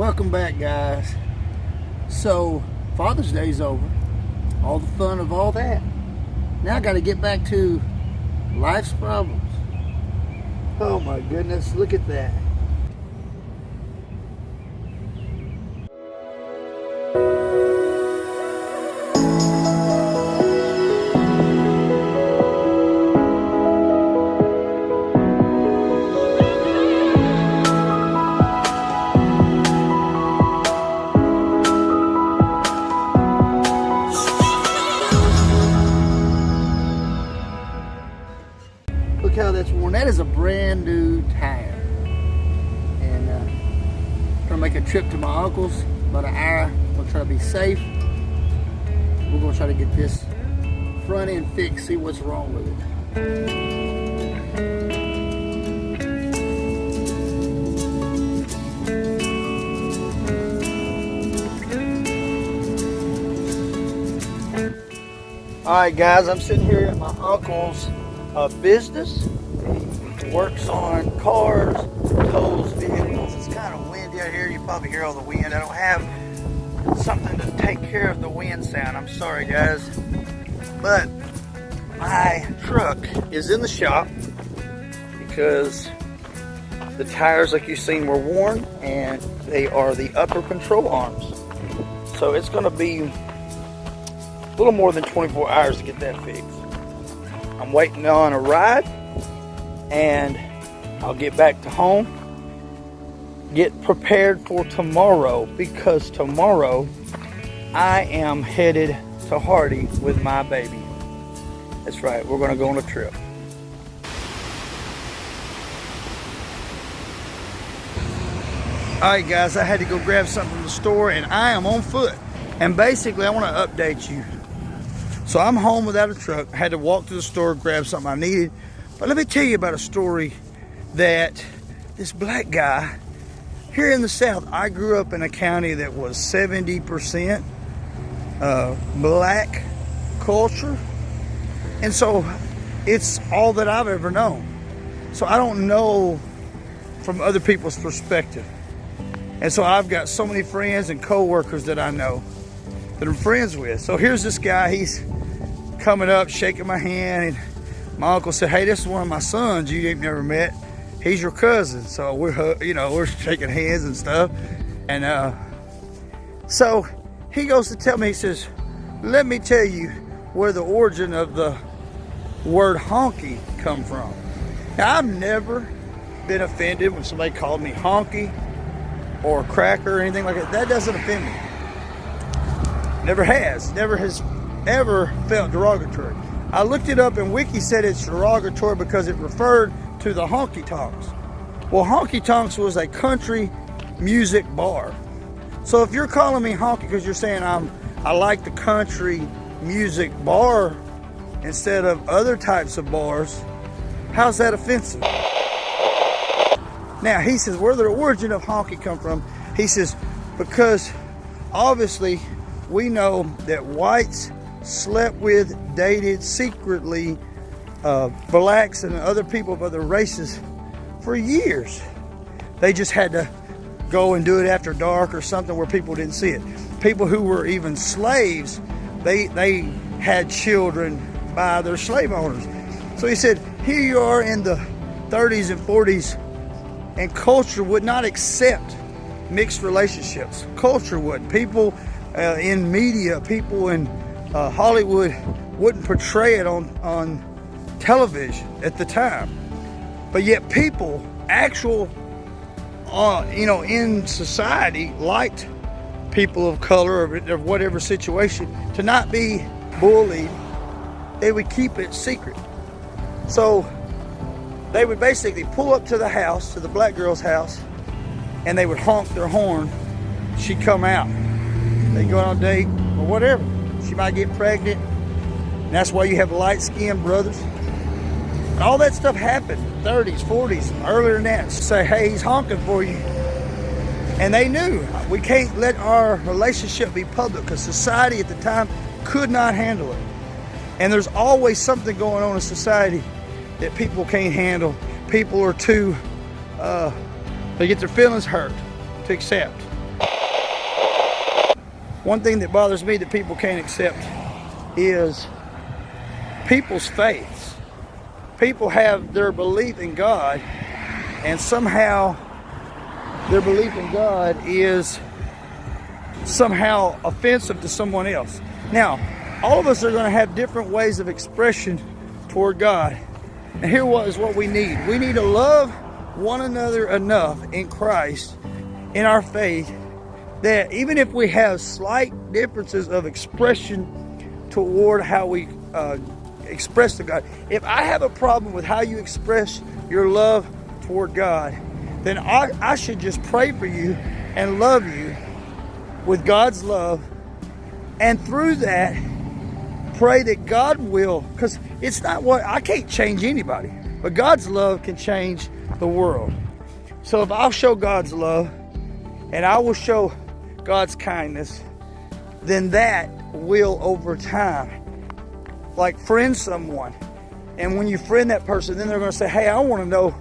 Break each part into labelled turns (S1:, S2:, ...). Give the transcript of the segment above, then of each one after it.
S1: Welcome back, guys. So Father's Day's over, all the fun of all that. Now I got to get back to life's problems. Oh my goodness, look at that. Look how that's worn. That is a brand new tire. And I'm gonna make a trip to my uncle's, about an hour. I'm gonna try to be safe. We're gonna try to get this front end fixed, see what's wrong with it. Alright guys, I'm sitting here at my uncle's business. He works on cars, tows vehicles. It's kind of windy out here. You probably hear all the wind. I don't have something to take care of the wind sound. I'm sorry guys. But my truck is in the shop because the tires, like you've seen, were worn, and they are the upper control arms. So it's going to be a little more than 24 hours to get that fixed. I'm waiting on a ride, and I'll get back to home, get prepared for tomorrow, because tomorrow I am headed to Hardy with my baby. That's right, we're going to go on a trip. Alright guys, I had to go grab something from the store, and I am on foot. And basically I want to update you. So I'm home without a truck. I had to walk to the store, grab something I needed. But let me tell you about a story that this black guy here in the South. I grew up in a county that was 70% black culture. And so it's all that I've ever known. So I don't know from other people's perspective. And so I've got so many friends and co-workers that I know that I'm friends with. So here's this guy, he's coming up, shaking my hand, and my uncle said, "Hey, this is one of my sons you ain't never met. He's your cousin." So we're shaking hands and stuff. And so he goes to tell me, he says, "Let me tell you where the origin of the word honky come from." Now, I've never been offended when somebody called me honky or cracker or anything like that. That doesn't offend me. Never has ever felt derogatory. I looked it up, and Wiki said it's derogatory because it referred to the honky tonks. Well, honky tonks was a country music bar. So if you're calling me honky because you're saying I like the country music bar instead of other types of bars, how's that offensive? Now he says, where the origin of honky come from? He says, because obviously we know that whites slept with, dated secretly blacks and other people of other races for years. They just had to go and do it after dark or something where people didn't see it. People who were even slaves, they had children by their slave owners. So he said, here you are in the 30s and 40s, and culture would not accept mixed relationships. Culture would. People in media, people in Hollywood wouldn't portray it on television at the time. But yet people, in society, liked people of color or whatever situation to not be bullied. They would keep it secret. So they would basically pull up to the house, to the black girl's house, and they would honk their horn. She'd come out. They'd go on a date or whatever. She might get pregnant. And that's why you have light-skinned brothers. And all that stuff happened in the 30s, 40s, earlier than that. Say, hey, he's honking for you. And they knew we can't let our relationship be public because society at the time could not handle it. And there's always something going on in society that people can't handle. People are too, they get their feelings hurt to accept. one thing that bothers me that people can't accept is people's faiths. People have their belief in God, and somehow their belief in God is somehow offensive to someone else. Now, all of us are going to have different ways of expression toward God. And here is what we need. We need to love one another enough in Christ, in our faith, that even if we have slight differences of expression toward how we express to God, if I have a problem with how you express your love toward God, then I should just pray for you and love you with God's love, and through that pray that God will, because it's not what, I can't change anybody, but God's love can change the world. So if I'll show God's love and I will show God's kindness, then that will over time, like, friend someone. And when you friend that person, then they're going to say, hey, I want to know,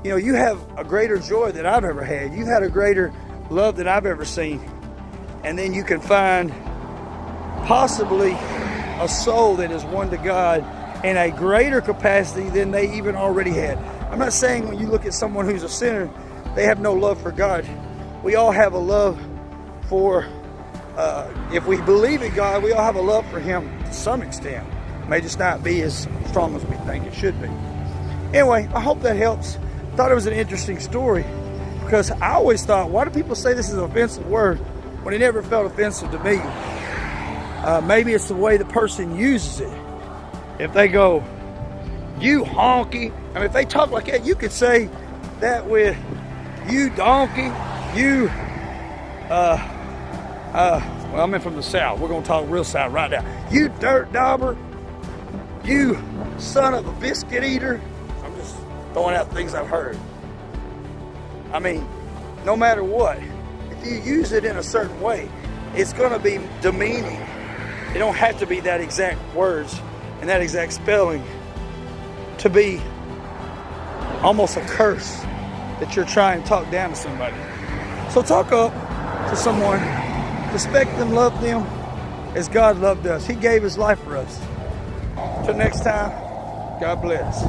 S1: you know, you have a greater joy than I've ever had. You've had a greater love than I've ever seen. And then you can find possibly a soul that is one to God in a greater capacity than they even already had. I'm not saying when you look at someone who's a sinner, they have no love for God. We all have a love for, if we believe in God, we all have a love for Him to some extent. It may just not be as strong as we think it should be. Anyway, I hope that helps. Thought it was an interesting story, because I always thought, why do people say this is an offensive word when it never felt offensive to me? Maybe it's the way the person uses it. If they go, you honky, I mean, if they talk like that, you could say that with you donkey, you, well, I'm in from the South. We're going to talk real South right now. You dirt dauber, you son of a biscuit eater. I'm just throwing out things I've heard. I mean, no matter what, if you use it in a certain way, it's going to be demeaning. It don't have to be that exact words and that exact spelling to be almost a curse that you're trying to talk down to somebody. So talk up to someone, respect them, love them as God loved us. He gave His life for us. Till next time, God bless.